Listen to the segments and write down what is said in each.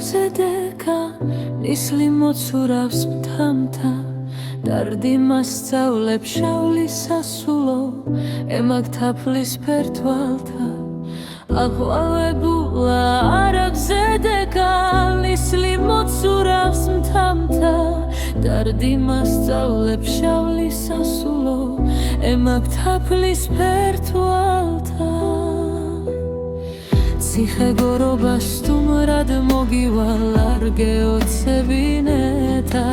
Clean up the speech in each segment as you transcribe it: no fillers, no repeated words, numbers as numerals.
ზედეკა ნისლი მოცურავს მთა დარდი მასწავლებს შავლის სასულო ემაგ თაფლის ფერტვალთა აღვავებულა არაგ ზედეკა ნისლი მოცურავს მთა დარდი მასწავლებს შავლის სასულო ემაგ თაფლის ფერტვალთა ციხე გორობა სტუმრად მოგივალ არ გეოცებინეთა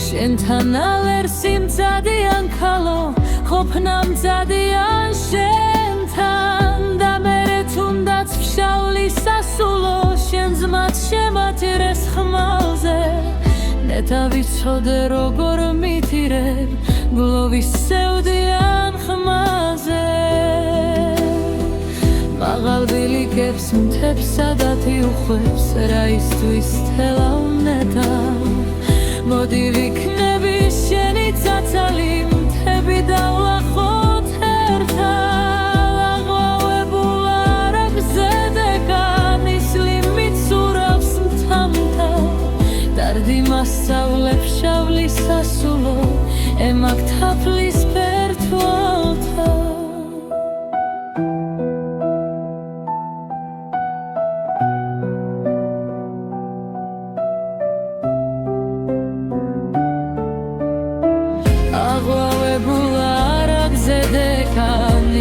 შენთან ალერსი მწადიან ქალო ყოფნა მწადიან შენთან და მერე თუნდაც ფშავლის სასულო შენ ძმად შემატირეს ხმალზე ნეტა ვიცოდე როგორ მიტირებ გლოვის სევდიან ხმაზე მაღალ ბილიკებს მთებსა და თიუხვებს რა ისთვის თელავნეთა მოდი ვიქნები შენი ცაცალი მთები დავлахოთ ერთად აღვავებულ არაგ ზედეკა ნისლი მიცურავს მთა დარდი მასწავლებს შავლის სასულო ემაგ თაფლის ფერტვალთა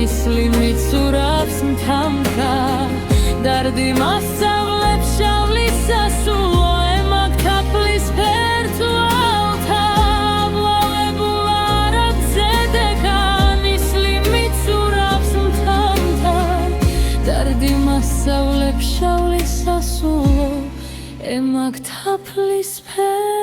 ნისლი მიცურავს მთა დარდი მასწავლებს შავლის სასულო ემაგ თაფლის ფერტვალთა აღვავებულ არაგ ზედეკა ნისლი მიცურავს მთა დარდი მასწავლებს შავლის სასულო ემაგ თაფლის ფერტვალთა